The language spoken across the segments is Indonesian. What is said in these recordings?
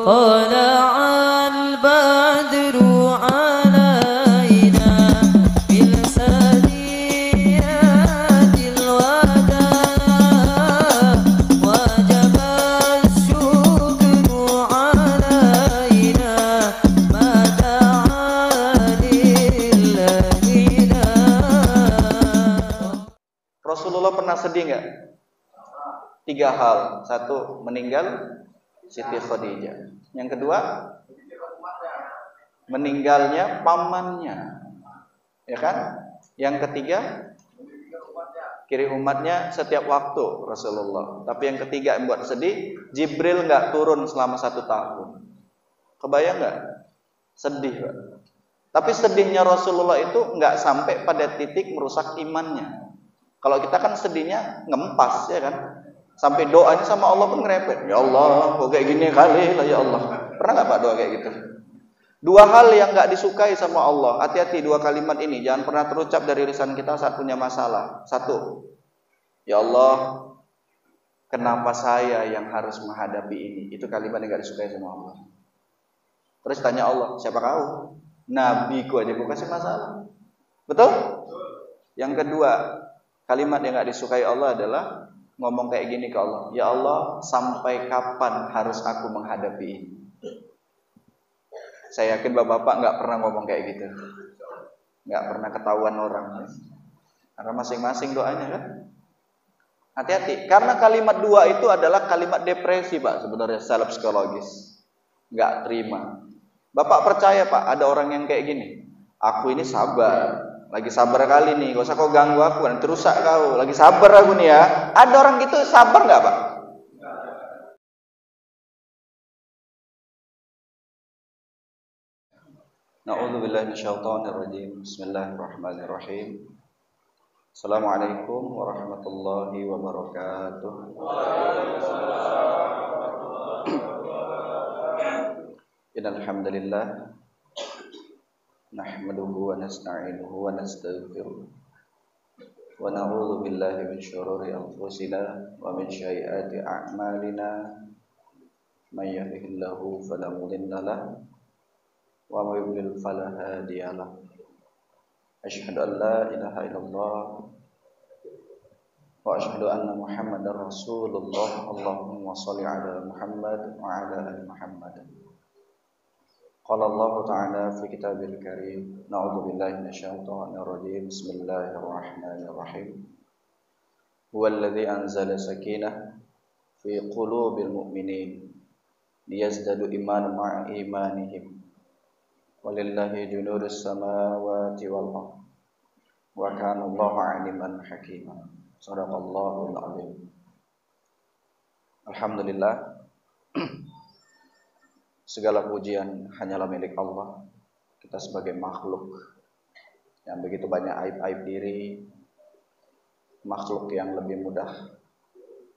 طلع البدر علينا بالثنيات الوداع وجب الشكر علينا ما دعا لله. Rasulullah pernah sedih nggak? 3 hal. 1, meninggal Siti Khadijah. Yang kedua, meninggalnya pamannya, ya kan? Yang ketiga, kiri umatnya setiap waktu Rasulullah. Tapi yang ketiga yang buat sedih, Jibril nggak turun selama 1 tahun. Kebayang nggak? Sedih, Pak. Tapi sedihnya Rasulullah itu nggak sampai pada titik merusak imannya. Kalau kita kan sedihnya ngempas, ya kan? Sampai doanya sama Allah pun ngerepet. Ya Allah, kok kayak gini kali lah ya Allah. Pernah nggak Pak doa kayak gitu? 2 hal yang nggak disukai sama Allah. Hati-hati 2 kalimat ini. Jangan pernah terucap dari lisan kita saat punya masalah. 1, ya Allah, kenapa saya yang harus menghadapi ini? Itu kalimat yang nggak disukai sama Allah. Terus tanya Allah, siapa kau? Nabiku aja gue kasih masalah. Betul? Yang kedua, kalimat yang nggak disukai Allah adalah ngomong kayak gini ke Allah, ya Allah, sampai kapan harus aku menghadapi ini? Saya yakin bapak-bapak nggak pernah ngomong kayak gitu, nggak pernah ketahuan orang, karena masing-masing doanya kan. Hati-hati, karena kalimat 2 itu adalah kalimat depresi Pak, sebenarnya secara psikologis, nggak terima. Bapak percaya Pak, ada orang yang kayak gini, aku ini sabar, lagi sabar kali nih, gak usah kau ganggu aku, nanti rusak kau, lagi sabar aku nih ya. Ada orang gitu sabar nggak Pak? Na'udzubillahi minasyaitonirrajim. Bismillahirrahmanirrahim. Assalamualaikum warahmatullahi wabarakatuh. Innal hamdalillah nahmaduhu wa nasta'inuhu wa nastaghfiruh wa na'udzu billahi min syururi anfusina wa min sayyiati a'malina may yahdihillahu fala mudilla lahu wa may yudlil fala hadiya lahu. Asyhadu an la ilaha illallah wa asyhadu anna Muhammadar Rasulullah. Allahumma shalli ala Muhammad wa ala ali Muhammad. Qala Allah Ta'ala fi kitabil karim, na'udzu billahi minasyaitonir rajim. Bismillahirrahmanirrahim. Huwallazi anzala sakinah fi qulubil mu'minin liyazdadu imanan ma'a imanihim. Walillahi junudus samawati wal ardh. Wa kana Allahu 'aliman hakima. Shadaqallahul 'azim. Alhamdulillah, segala pujian hanyalah milik Allah. Kita sebagai makhluk yang begitu banyak aib-aib diri, makhluk yang lebih mudah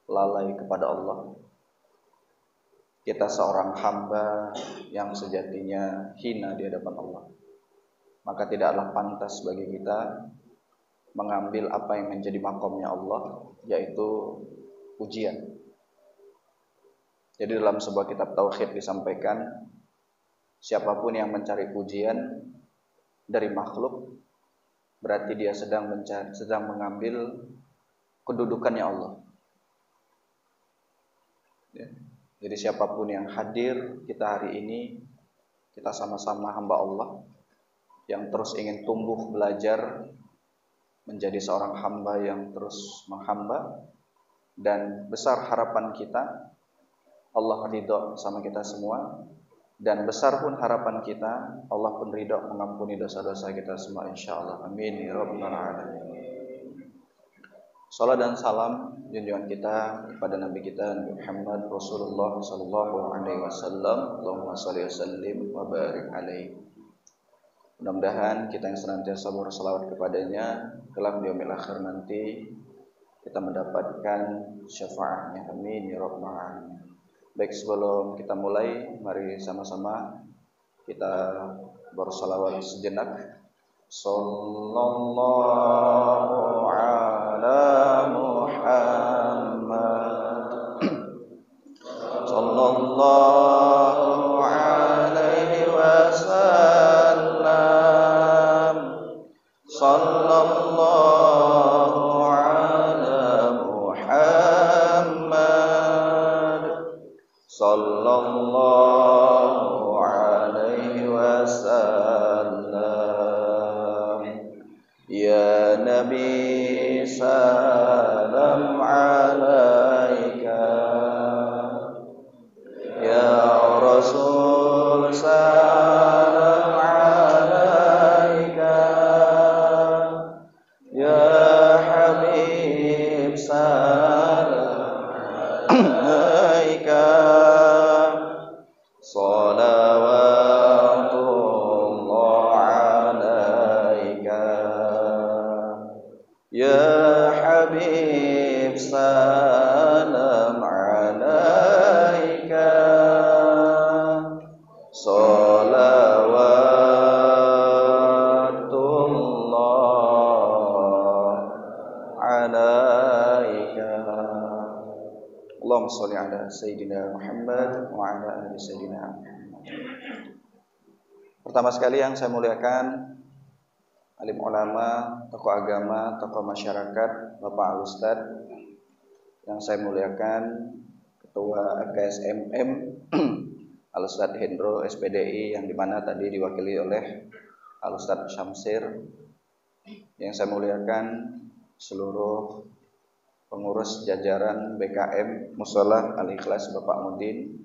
lalai kepada Allah. Kita seorang hamba yang sejatinya hina di hadapan Allah. Maka tidaklah pantas bagi kita mengambil apa yang menjadi makomnya Allah, yaitu pujian. Jadi dalam sebuah kitab tauhid disampaikan, siapapun yang mencari pujian dari makhluk, berarti dia sedang mengambil kedudukannya Allah. Ya. Jadi siapapun yang hadir kita hari ini, kita sama-sama hamba Allah yang terus ingin tumbuh belajar menjadi seorang hamba yang terus menghamba, dan besar harapan kita Allah ridho sama kita semua, dan besar pun harapan kita Allah pun ridho mengampuni dosa-dosa kita semua insyaallah. Amin ya rabbal alamin. Salam dan salam junjungan kita kepada Nabi kita Nabi Muhammad Rasulullah sallallahu alaihi wasallam. Allahumma shalli wa sallim wa barik alaihi. Mudah-mudahan kita yang senantiasa berselawat kepadanya kelak di yaumil akhir nanti kita mendapatkan syafaatnya. Amin ya rabbal alamin. Baik, sebelum kita mulai, mari sama-sama kita bersalawat sejenak. Sallallahu ala Muhammad. Sallallahu sallallahu alaihi wasallam. Ya Nabi salam alaika, ya Rasul salam alaika, ya Habib salam alaika, salawatullah alaika, ya Habib salam alaika, salawatullah alaika. Allahumma sholli ala Sayyidina Muhammad wa ala ali Sayyidina Muhammad. Pertama sekali yang saya muliakan, alim ulama, tokoh agama, tokoh masyarakat, Bapak Al-Ustad. Yang saya muliakan, Ketua FKSMM Al-Ustad Hendro SPDI, yang dimana tadi diwakili oleh Al-Ustad Syamsir. Yang saya muliakan seluruh pengurus jajaran BKM Mushola Al-Ikhlas Bapak Mudin,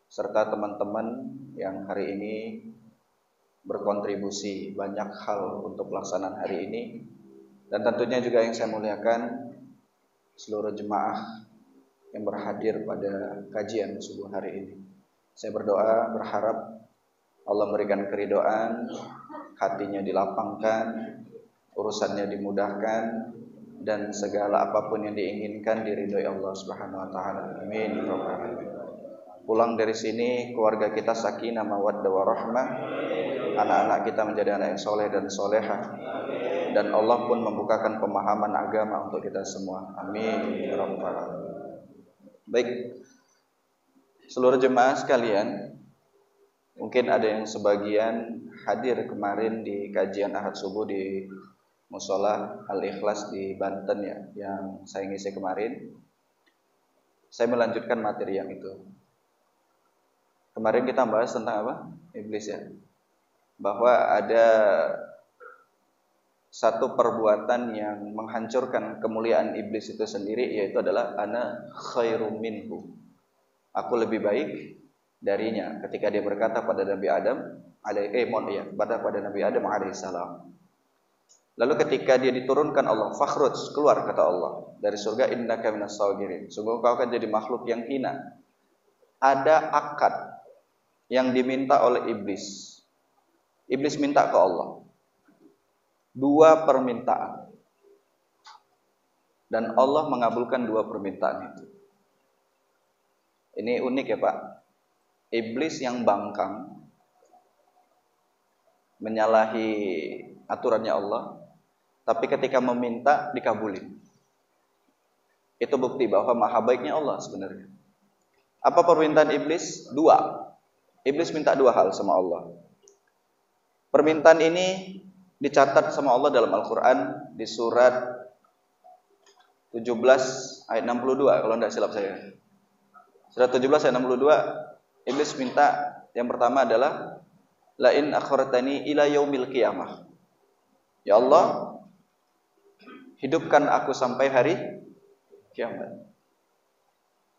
serta teman-teman yang hari ini berkontribusi banyak hal untuk pelaksanaan hari ini. Dan tentunya juga yang saya muliakan seluruh jemaah yang berhadir pada kajian subuh hari ini. Saya berdoa, berharap Allah memberikan keridhaan, hatinya dilapangkan, urusannya dimudahkan, dan segala apapun yang diinginkan diridhoi Allah Subhanahu wa taala. Amin. Pulang dari sini keluarga kita sakinah mawaddah warahmah, anak-anak kita menjadi anak yang soleh dan solehah, dan Allah pun membukakan pemahaman agama untuk kita semua. Amin ya rabbal alamin. Baik, seluruh jemaah sekalian, mungkin ada yang sebagian hadir kemarin di kajian Ahad subuh di Mushola Al-Ikhlas di Banten ya, yang saya ngisi kemarin. Saya melanjutkan materi yang itu. Kemarin kita bahas tentang apa? Iblis ya. Bahwa ada satu perbuatan yang menghancurkan kemuliaan iblis itu sendiri, yaitu adalah ana khairum minhu. Aku lebih baik darinya, ketika dia berkata pada Nabi Adam pada Nabi Adam alaihissalam. Lalu ketika dia diturunkan Allah, fakhruj, keluar kata Allah dari surga, innaka minas sagirin, sungguh kau akan jadi makhluk yang hina. Ada akad yang diminta oleh iblis. Iblis minta ke Allah 2 permintaan, dan Allah mengabulkan 2 permintaan itu. Ini unik ya Pak. Iblis yang bangkang, menyalahi aturannya Allah, tapi ketika meminta dikabulin. Itu bukti bahwa maha baiknya Allah sebenarnya. Apa permintaan iblis? 2. Iblis minta 2 hal sama Allah. Permintaan ini dicatat sama Allah dalam Al-Quran di surat 17 ayat 62 kalau tidak silap saya. Surat 17 ayat 62, iblis minta yang pertama adalah la in akhartani ila yaumil qiyamah. Ya Allah, hidupkan aku sampai hari kiamat.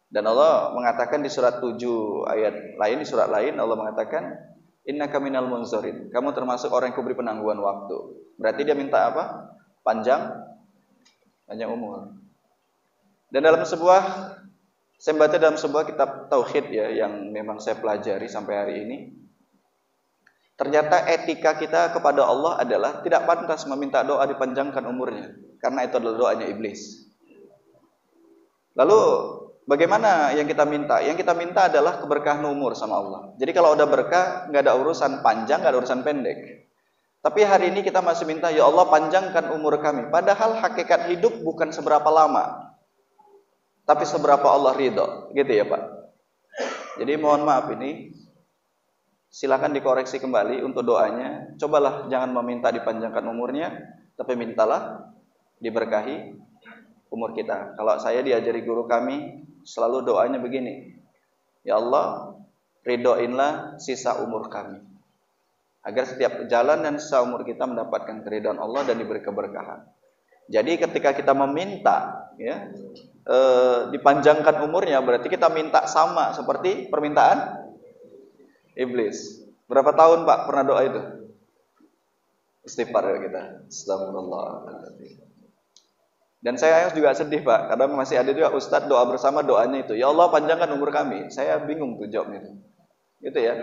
Dan Allah mengatakan di surat 7 ayat lain, di surat lain Allah mengatakan innaka minal munzirin, kamu termasuk orang yang kuberi penangguhan waktu. Berarti dia minta apa? Panjang umur. Dan dalam saya baca dalam sebuah kitab tauhid ya, yang memang saya pelajari sampai hari ini, ternyata etika kita kepada Allah adalah tidak pantas meminta doa dipanjangkan umurnya, karena itu adalah doanya iblis. Lalu bagaimana yang kita minta? Yang kita minta adalah keberkahan umur sama Allah. Jadi kalau udah berkah, nggak ada urusan panjang, nggak ada urusan pendek. Tapi hari ini kita masih minta, ya Allah panjangkan umur kami. Padahal hakikat hidup bukan seberapa lama, tapi seberapa Allah ridho. Gitu ya Pak. Jadi mohon maaf ini, silakan dikoreksi kembali untuk doanya. Cobalah jangan meminta dipanjangkan umurnya, tapi mintalah diberkahi umur kita. Kalau saya diajari guru kami, selalu doanya begini, ya Allah, ridhoinlah sisa umur kami. Agar setiap jalan dan sisa umur kita mendapatkan keridhaan Allah dan diberi keberkahan. Jadi ketika kita meminta, ya, dipanjangkan umurnya, berarti kita minta sama seperti permintaan iblis. Berapa tahun Pak pernah doa itu? Istighfar ya kita. Astagfirullahaladzim. Dan saya juga sedih Pak, kadang masih ada juga Ustadz doa bersama doanya itu, ya Allah panjangkan umur kami. Saya bingung tuh jawabnya itu. Gitu ya.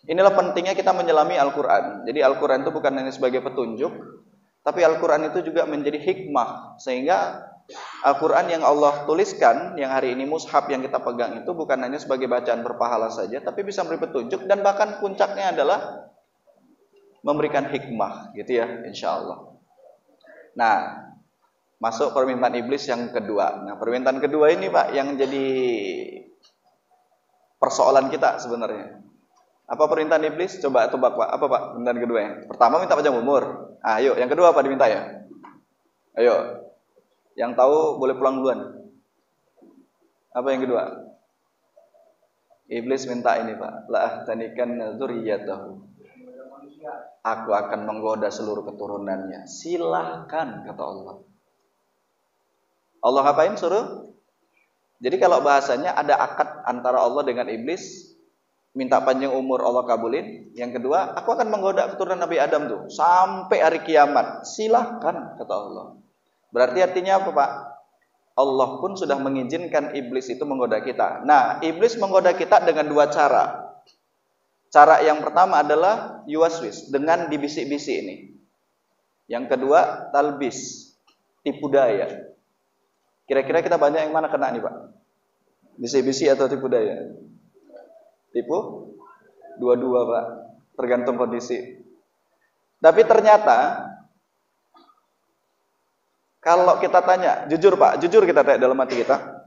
Inilah pentingnya kita menyelami Al-Quran. Jadi Al-Quran itu bukan hanya sebagai petunjuk, tapi Al-Quran itu juga menjadi hikmah. Sehingga Al-Quran yang Allah tuliskan, yang hari ini mushaf yang kita pegang itu bukan hanya sebagai bacaan berpahala saja, tapi bisa memberi petunjuk dan bahkan puncaknya adalah memberikan hikmah, gitu ya, insya Allah. Nah, masuk permintaan iblis yang kedua. Nah, permintaan kedua ini Pak yang jadi persoalan kita sebenarnya. Apa permintaan iblis? Coba tebak Pak. Apa Pak permintaan kedua yang? Pertama minta panjang umur. Ayo, yang kedua apa diminta ya? Ayo. Yang tahu boleh pulang duluan. Apa yang kedua? Iblis minta ini Pak. La'ahtanikan dzurriyyatahu. Aku akan menggoda seluruh keturunannya. Silahkan kata Allah. Allah ngapain suruh? Jadi kalau bahasanya ada akad antara Allah dengan iblis. Minta panjang umur Allah kabulin. Yang kedua, aku akan menggoda keturunan Nabi Adam tuh sampai hari kiamat. Silahkan kata Allah. Berarti artinya apa Pak? Allah pun sudah mengizinkan iblis itu menggoda kita. Nah, iblis menggoda kita dengan dua cara. Cara yang pertama adalah yuwaswis, dengan dibisik-bisik ini. Yang kedua, talbis, tipu daya. Kira-kira kita banyak yang mana kena nih Pak? Bisik-bisik atau tipu daya? Tipu? Dua-dua Pak, tergantung kondisi. Tapi ternyata kalau kita tanya, jujur Pak, jujur kita tanya dalam hati kita,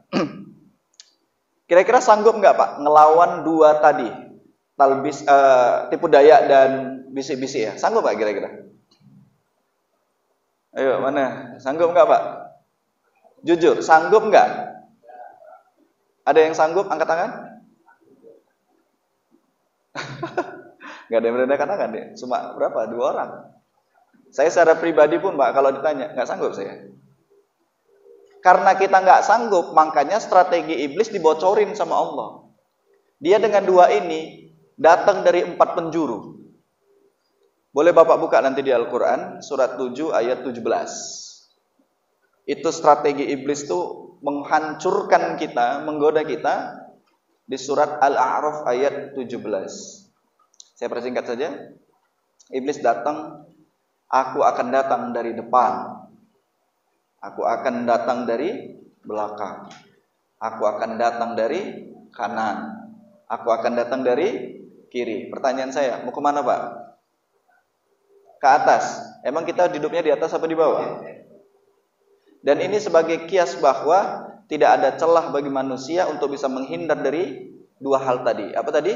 kira-kira sanggup nggak Pak ngelawan dua tadi, talbis, tipu daya dan bisik-bisik ya? Sanggup Pak kira-kira? Ayo mana? Sanggup nggak Pak? Jujur, sanggup nggak? Ada yang sanggup? Angkat tangan? Nggak ada yang merendahkan tangan deh. Cuma berapa? 2 orang. Saya secara pribadi pun Pak, kalau ditanya, nggak sanggup saya. Karena kita nggak sanggup, makanya strategi iblis dibocorin sama Allah. Dia dengan dua ini datang dari 4 penjuru. Boleh Bapak buka nanti di Al-Quran, surat 7 ayat 17. Itu strategi iblis tuh menghancurkan kita, menggoda kita di surat Al-A'raf ayat 17. Saya persingkat saja. Iblis datang, aku akan datang dari depan. Aku akan datang dari belakang. Aku akan datang dari kanan. Aku akan datang dari kiri. Pertanyaan saya, mau kemana Pak? Ke atas. Emang kita hidupnya di atas apa di bawah? Dan ini sebagai kias bahwa tidak ada celah bagi manusia untuk bisa menghindar dari dua hal tadi. Apa tadi?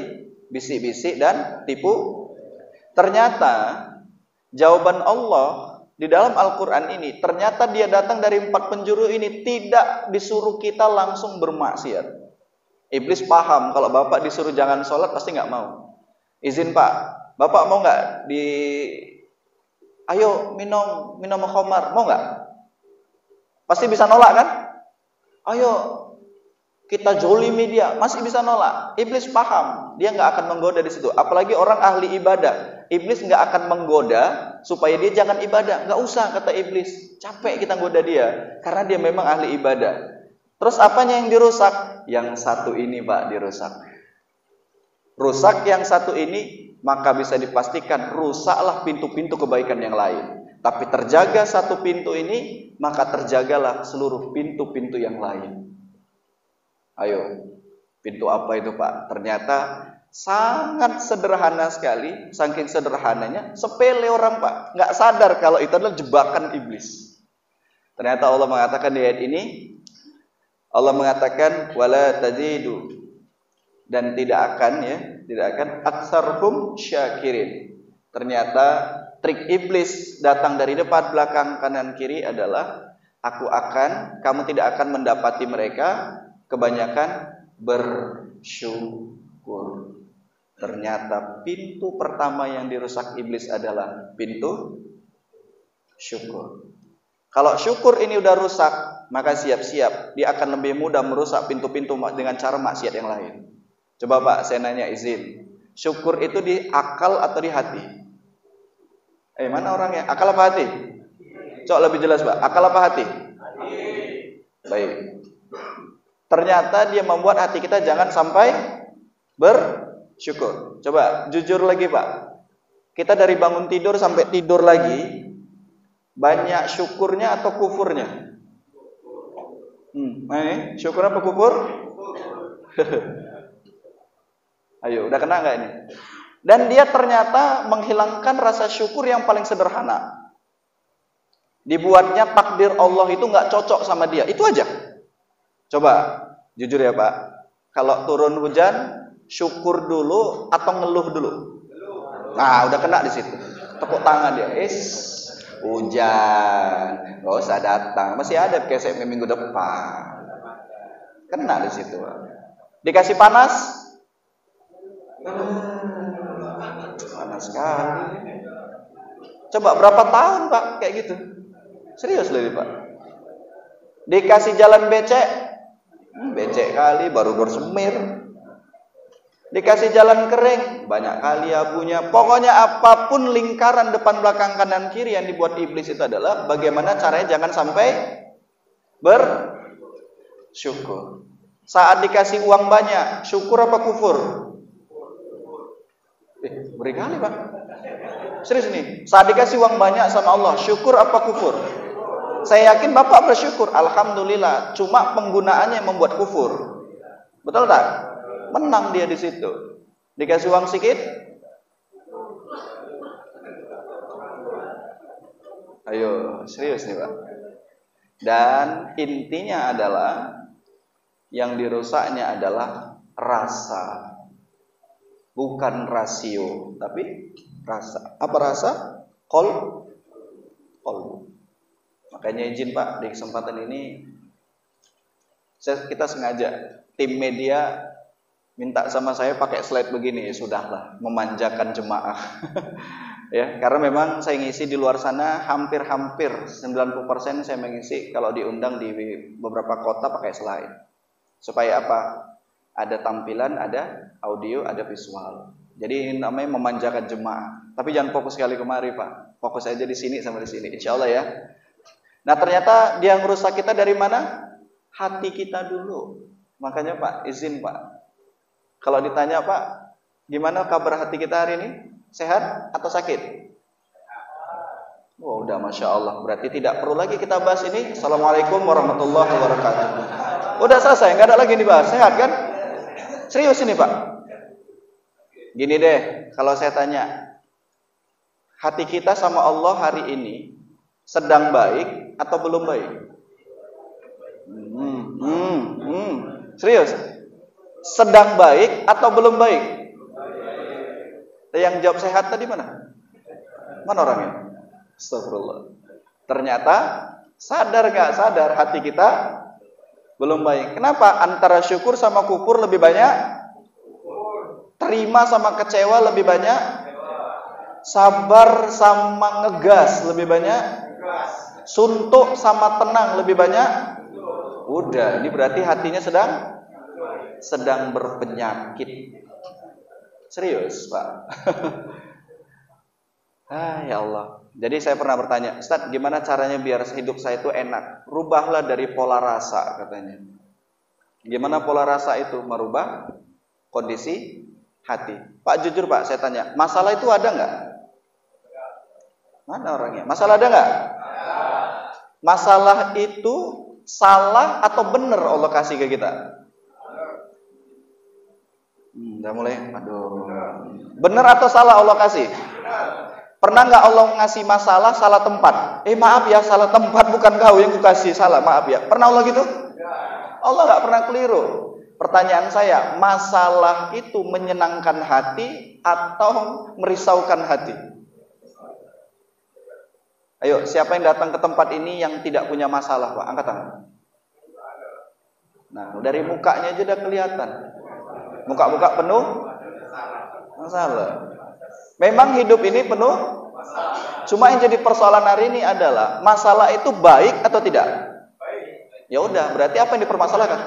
Bisik-bisik dan tipu. Ternyata jawaban Allah di dalam Al-Quran ini, ternyata dia datang dari 4 penjuru ini, tidak disuruh kita langsung bermaksiat. Iblis paham kalau Bapak disuruh jangan sholat pasti nggak mau. Izin Pak, Bapak mau nggak ayo minum khamar, mau nggak? Pasti bisa nolak kan? Ayo kita jolimi dia, masih bisa nolak. Iblis paham, dia nggak akan menggoda di situ. Apalagi orang ahli ibadah, iblis nggak akan menggoda supaya dia jangan ibadah. Nggak usah kata iblis, capek kita goda dia, karena dia memang ahli ibadah. Terus apanya yang dirusak? Yang satu ini Pak dirusak. Rusak yang satu ini, maka bisa dipastikan rusaklah pintu-pintu kebaikan yang lain. Tapi terjaga satu pintu ini, maka terjagalah seluruh pintu-pintu yang lain. Ayo, pintu apa itu Pak? Ternyata sangat sederhana sekali. Saking sederhananya, sepele orang Pak, nggak sadar kalau itu adalah jebakan iblis. Ternyata Allah mengatakan di ayat ini, Allah mengatakan wala tajidu, dan tidak akan aktsarhum syakirin. Ternyata trik iblis datang dari depan, belakang, kanan, kiri adalah kamu tidak akan mendapati mereka kebanyakan bersyukur. Ternyata pintu pertama yang dirusak iblis adalah pintu syukur. Kalau syukur ini udah rusak, maka siap-siap dia akan lebih mudah merusak pintu-pintu dengan cara maksiat yang lain. Coba Pak, saya nanya izin. Syukur itu di akal atau di hati? Mana orangnya? Akal apa hati? Coba lebih jelas Pak, akal apa hati? Baik. Ternyata dia membuat hati kita jangan sampai bersyukur. Coba jujur lagi Pak. Kita dari bangun tidur sampai tidur lagi, banyak syukurnya atau kufurnya? Ini syukur apa kufur? Ayo, udah kena nggak ini? Dan dia ternyata menghilangkan rasa syukur yang paling sederhana. Dibuatnya takdir Allah itu nggak cocok sama dia. Itu aja. Coba, jujur ya Pak. Kalau turun hujan, syukur dulu atau ngeluh dulu? Nah, udah kena di situ. Tepuk tangan dia. Hujan, nggak usah datang. Masih ada kesek minggu depan. Kena di situ. Dikasih panas, panas sekali. Coba berapa tahun Pak kayak gitu? Serius loh Pak. Dikasih jalan becek, becek kali, baru bersemir. Dikasih jalan kering, banyak kali abunya. Pokoknya apapun lingkaran depan belakang kanan kiri yang dibuat iblis itu adalah bagaimana caranya jangan sampai bersyukur. Saat dikasih uang banyak, syukur apa kufur? Beri kali Pak. Serius nih, saat dikasih uang banyak sama Allah, syukur apa kufur? Saya yakin Bapak bersyukur, alhamdulillah. Cuma penggunaannya yang membuat kufur. Betul tak? Menang dia di situ. Dikasih uang sedikit, ayo serius nih Pak. Dan intinya adalah yang dirusaknya adalah rasa, bukan rasio, tapi rasa. Apa rasa? Kolbu. Makanya izin Pak, di kesempatan ini kita sengaja tim media minta sama saya pakai slide begini, ya sudahlah, memanjakan jemaah. Ya, karena memang saya ngisi di luar sana hampir 90% saya mengisi kalau diundang di beberapa kota pakai slide. Supaya apa? Ada tampilan, ada audio, ada visual. Jadi ini namanya memanjakan jemaah. Tapi jangan fokus sekali kemari Pak. Fokus aja di sini sama di sini, insya Allah ya. Nah ternyata dia ngerusak kita dari mana? Hati kita dulu. Makanya Pak, izin Pak. Kalau ditanya Pak, gimana kabar hati kita hari ini? Sehat atau sakit? Oh, udah Masya Allah. Berarti tidak perlu lagi kita bahas ini. Assalamualaikum warahmatullahi wabarakatuh. Udah selesai, nggak ada lagi dibahas. Sehat kan? Serius ini Pak. Gini deh, kalau saya tanya, hati kita sama Allah hari ini sedang baik atau belum baik? Serius? Sedang baik atau belum baik? Yang jawab sehat tadi mana? Mana orangnya? Astagfirullah. Ternyata sadar gak sadar hati kita belum baik. Kenapa? Antara syukur sama kufur lebih banyak? Terima sama kecewa lebih banyak? Sabar sama ngegas lebih banyak? Suntuk sama tenang lebih banyak? Udah, ini berarti hatinya sedang berpenyakit. Serius Pak. Ya Allah. Jadi saya pernah bertanya, Ustaz, gimana caranya biar hidup saya itu enak? Rubahlah dari pola rasa katanya. Gimana pola rasa itu? Merubah kondisi hati. Pak jujur Pak, saya tanya, masalah itu ada nggak? Mana orangnya? Masalah ada nggak? Masalah itu salah atau benar Allah kasih ke kita? Udah mulai, aduh. Benar atau salah Allah kasih? Pernah nggak Allah ngasih masalah salah tempat? Maaf ya, salah tempat bukan kau yang kukasih, salah, maaf ya. Pernah Allah gitu? Allah nggak pernah keliru. Pertanyaan saya, masalah itu menyenangkan hati atau merisaukan hati? Ayo, siapa yang datang ke tempat ini yang tidak punya masalah, Pak? Angkat tangan. Nah, dari mukanya aja udah kelihatan. Muka-muka penuh Masalah. Memang hidup ini penuh. Cuma yang jadi persoalan hari ini adalah masalah itu baik atau tidak? Ya udah, berarti apa yang dipermasalahkan?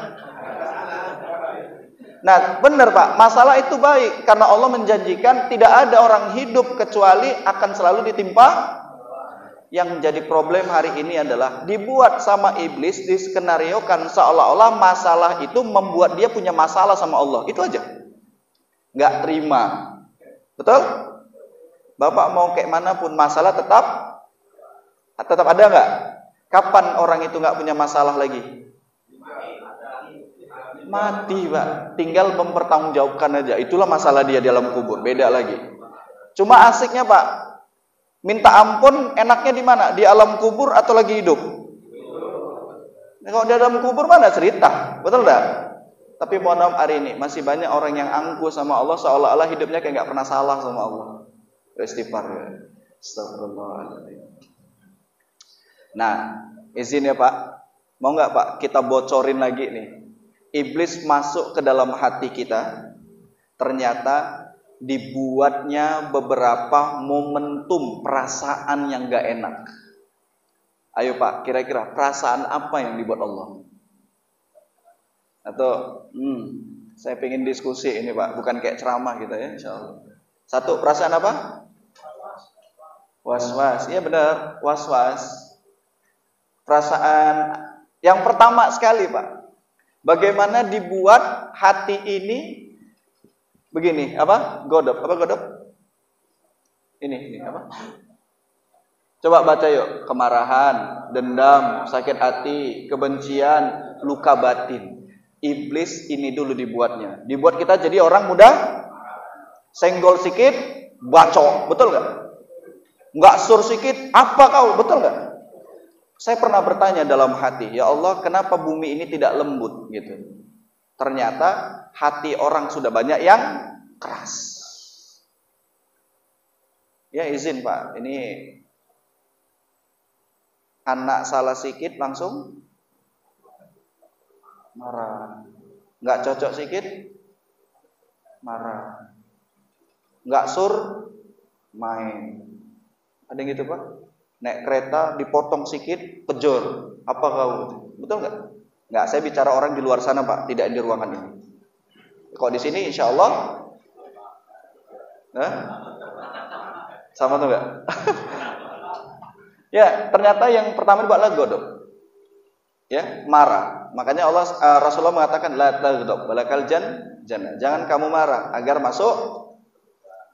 Nah, benar Pak, masalah itu baik karena Allah menjanjikan tidak ada orang hidup kecuali akan selalu ditimpa. Yang menjadi problem hari ini adalah dibuat sama iblis, diskenariokan seolah-olah masalah itu membuat dia punya masalah sama Allah. Itu aja. Nggak terima. Betul? Bapak mau kayak manapun masalah tetap ada nggak? Kapan orang itu nggak punya masalah lagi? Mati Pak. Tinggal mempertanggungjawabkan aja. Itulah masalah dia di alam kubur. Beda lagi. Cuma asiknya Pak, minta ampun enaknya di mana? Di alam kubur atau lagi hidup? Kalau di alam kubur mana cerita, betul enggak? Tapi mohon maaf hari ini masih banyak orang yang angkuh sama Allah seolah-olah hidupnya kayak nggak pernah salah sama Allah. Istighfar ya. Astagfirullahaladzim. Nah, izin ya Pak. Mau nggak Pak kita bocorin lagi nih? Iblis masuk ke dalam hati kita. Ternyata dibuatnya beberapa momentum perasaan yang gak enak. Ayo Pak, kira-kira perasaan apa yang dibuat Allah? Atau saya pengen diskusi ini Pak, bukan kayak ceramah gitu ya, insyaallah. Satu, perasaan apa? Was-was. Iya benar, was-was. Perasaan yang pertama sekali Pak, bagaimana dibuat hati ini begini, apa? Godop. Apa godop? Ini apa? Coba baca yuk. Kemarahan, dendam, sakit hati, kebencian, luka batin. Iblis ini dulu dibuatnya. Dibuat kita jadi orang mudah senggol sikit, bacok. Betul nggak? Nggak sur sikit, apa kau? Betul nggak? Saya pernah bertanya dalam hati, ya Allah, kenapa bumi ini tidak lembut gitu? Ternyata hati orang sudah banyak yang keras. Ya izin Pak, ini anak salah sikit langsung marah. Nggak cocok sikit marah. Nggak sur main. Ada yang gitu Pak? Naik kereta dipotong sikit kejor. Apa kau? Betul nggak? Nggak, saya bicara orang di luar sana Pak, tidak di ruangan ini. Kalau di sini insya Allah sama tuh nggak? Ya, ternyata yang pertama dibuat godop. Ya, marah. Makanya Rasulullah mengatakan la taghdab balakal jannah. Jangan kamu marah agar masuk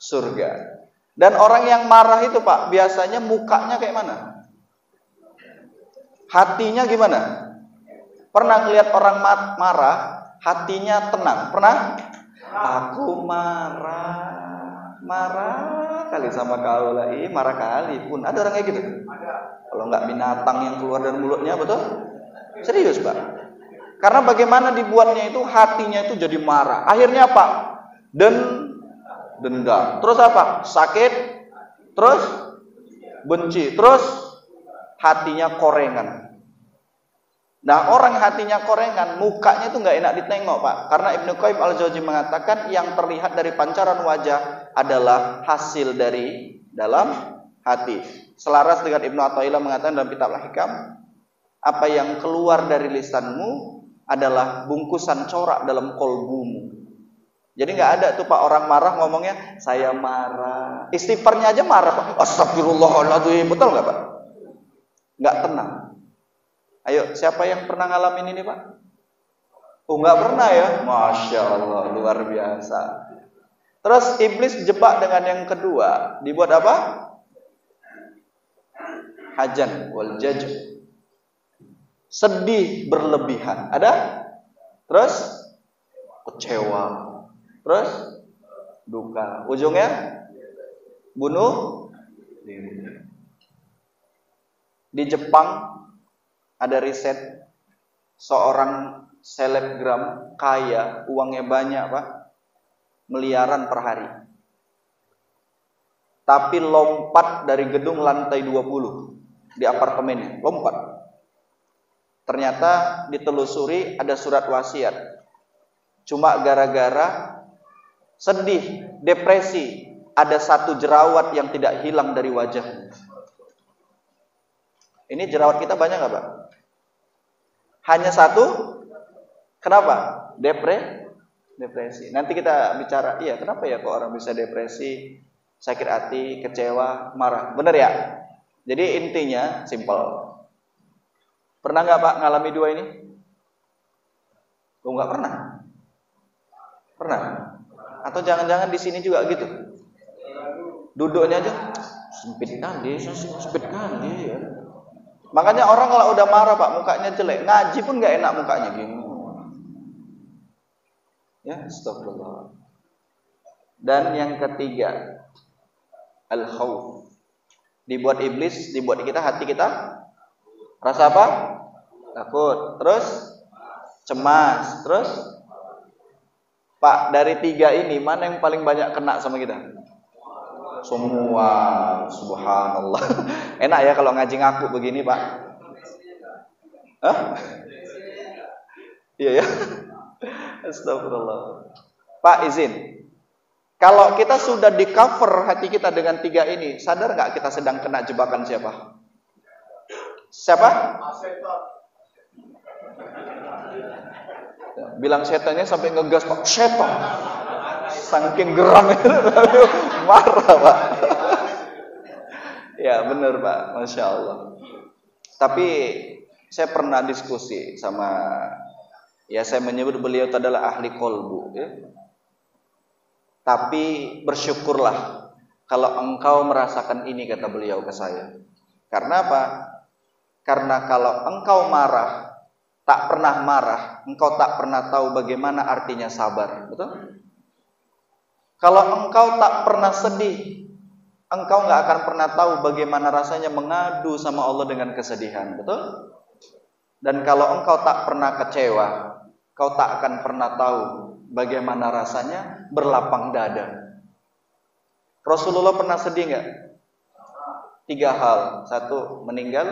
surga. Dan orang yang marah itu Pak, biasanya mukanya kayak mana? Hatinya gimana? Pernah lihat orang marah, hatinya tenang? Pernah? Aku marah kali sama kau lagi, marah kali pun. Ada orang kayak gitu? Kalau nggak binatang yang keluar dari mulutnya, betul? Serius Pak. Karena bagaimana dibuatnya itu, hatinya itu jadi marah. Akhirnya apa? Dendam. Terus apa? Sakit. Terus benci. Terus hatinya korengan. Nah, orang hatinya korengan, mukanya itu nggak enak ditengok Pak. Karena Ibnu Qayyim al-Jauzi mengatakan yang terlihat dari pancaran wajah adalah hasil dari dalam hati. Selaras dengan Ibnu Athaillah mengatakan dalam kitab Al-Hikam, apa yang keluar dari lisanmu adalah bungkusan corak dalam kolbumu. Jadi nggak ada tuh Pak orang marah ngomongnya saya marah. Istighfarnya aja marah Pak. Astagfirullahaladzim. Betul nggak Pak? Nggak tenang. Ayo, siapa yang pernah ngalamin ini Pak? Oh nggak pernah ya? Masya Allah, luar biasa. Terus iblis jebak dengan yang kedua. Dibuat apa? Hajan wal jaj. Sedih berlebihan. Ada? Terus kecewa. Terus duka. Ujungnya bunuh diri. Di Jepang ada riset seorang selebgram kaya, uangnya banyak Pak, miliaran per hari. Tapi lompat dari gedung lantai 20 di apartemennya, lompat. Ternyata ditelusuri ada surat wasiat. Cuma gara-gara sedih, depresi, ada satu jerawat yang tidak hilang dari wajah. Ini jerawat kita banyak nggak, Pak? Hanya satu? Kenapa? Depresi. Nanti kita bicara, iya kenapa ya kok orang bisa depresi, sakit hati, kecewa, marah. Bener ya? Jadi intinya simpel. Pernah nggak Pak ngalami dua ini? Oh, nggak pernah. Pernah? Atau jangan-jangan di sini juga gitu? Duduknya aja sempit kali ya. Makanya orang kalau udah marah Pak, mukanya jelek. Ngaji pun nggak enak mukanya gini. Ya, astagfirullah. Dan yang ketiga, al-khauf. Dibuat iblis, dibuat kita, hati kita rasa apa? Takut. Terus cemas. Terus Pak, dari tiga ini mana yang paling banyak kena sama kita? Semua. Subhanallah. Enak ya kalau ngaji ngaku begini, Pak? Hah? Iya ya. Astagfirullah. Pak, izin. Kalau kita sudah di cover hati kita dengan tiga ini, sadar nggak kita sedang kena jebakan siapa? Siapa? Bilang setannya sampai ngegas, Pak. Setan. Saking geram itu, marah Pak. Ya benar Pak, Masya Allah. Tapi saya pernah diskusi sama, ya saya menyebut beliau itu adalah ahli kolbu ya. Tapi bersyukurlah kalau engkau merasakan ini, kata beliau ke saya. Karena apa? Karena kalau engkau marah, tak pernah marah, engkau tak pernah tahu bagaimana artinya sabar. Betul? Kalau engkau tak pernah sedih, engkau nggak akan pernah tahu bagaimana rasanya mengadu sama Allah dengan kesedihan. Betul? Dan kalau engkau tak pernah kecewa, kau tak akan pernah tahu bagaimana rasanya berlapang dada. Rasulullah pernah sedih nggak? 3 hal. 1, meninggal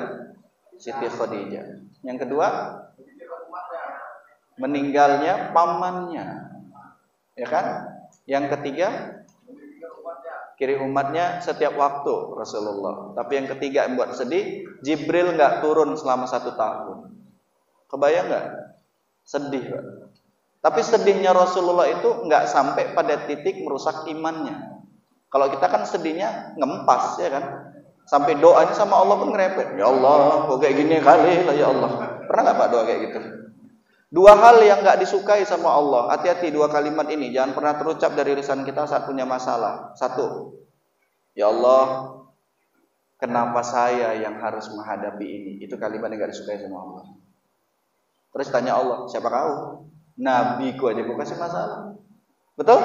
Siti Khadijah. Yang kedua, meninggalnya pamannya, ya kan? Yang ketiga, kiri umatnya setiap waktu Rasulullah. Tapi yang ketiga yang buat sedih, Jibril nggak turun selama 1 tahun. Kebayang nggak? Sedih, Pak. Tapi sedihnya Rasulullah itu nggak sampai pada titik merusak imannya. Kalau kita kan sedihnya ngempas, ya kan? Sampai doanya sama Allah pun ngerepet. Ya Allah, kok kayak gini kali lah ya Allah. Pernah nggak Pak doa kayak gitu? 2 hal yang nggak disukai sama Allah. Hati-hati 2 kalimat ini, jangan pernah terucap dari lisan kita saat punya masalah. 1, ya Allah, kenapa saya yang harus menghadapi ini? Itu kalimat yang nggak disukai sama Allah. Terus tanya Allah, siapa kau? Nabiku aja kau kasih masalah. Betul?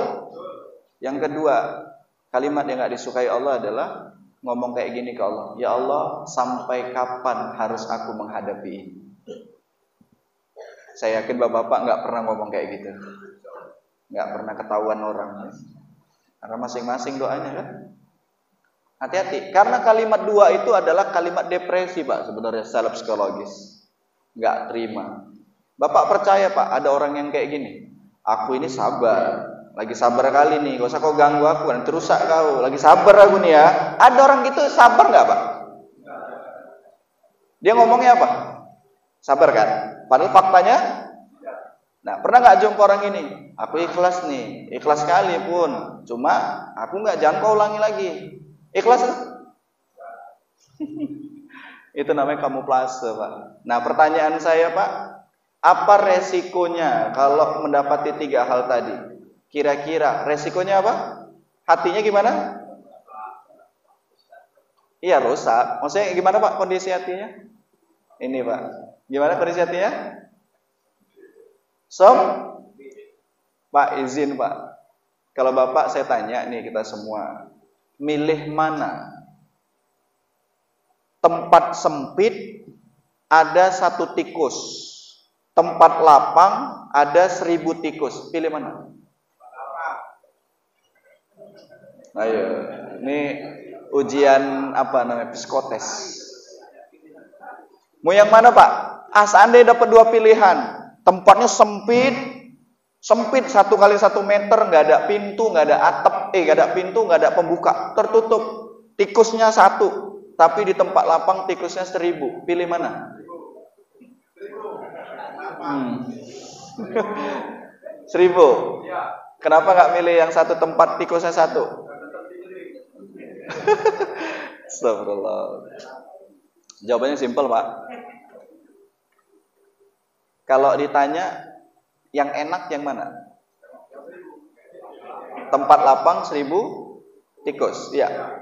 Yang kedua, kalimat yang nggak disukai Allah adalah ngomong kayak gini ke Allah, ya Allah, sampai kapan harus aku menghadapi ini? Saya yakin bapak-bapak nggak pernah ngomong kayak gitu, nggak pernah ketahuan orang, karena masing-masing doanya kan. Hati-hati, karena kalimat 2 itu adalah kalimat depresi Pak, sebenarnya secara psikologis, nggak terima. Bapak percaya Pak, ada orang yang kayak gini, aku ini sabar, lagi sabar kali nih, gak usah kau ganggu aku, nanti rusak kau, lagi sabar aku nih ya. Ada orang gitu sabar nggak Pak? Dia ngomongnya apa? Sabar kan? Padahal faktanya, nah pernah nggak jumpa orang ini? Aku ikhlas nih, ikhlas sekali pun, cuma aku nggak, jangan kau ulangi lagi. Ikhlas kan? Itu namanya kamuflase Pak. Nah pertanyaan saya Pak, apa resikonya kalau mendapati 3 hal tadi? Kira-kira resikonya apa? Hatinya gimana? Iya rusak. Maksudnya gimana Pak kondisi hatinya? Ini Pak, gimana kondisi hatinya? Pak izin Pak, kalau Bapak saya tanya nih kita semua, milih mana? Tempat sempit ada 1 tikus, tempat lapang ada 1000 tikus. Pilih mana? Ayo, ini ujian apa namanya, psikotes. Mau yang mana Pak? Seandainya dapat 2 pilihan, tempatnya sempit, Sempit 1 kali 1 meter, nggak ada pintu, nggak ada atap, nggak ada pintu, nggak ada pembuka, tertutup. Tikusnya 1, tapi di tempat lapang tikusnya 1000. Pilih mana? 1000. Kenapa nggak milih yang 1 tempat tikusnya 1? Astagfirullah. Jawabannya simpel, Pak. Kalau ditanya yang enak yang mana? Tempat lapang 1000 tikus, iya.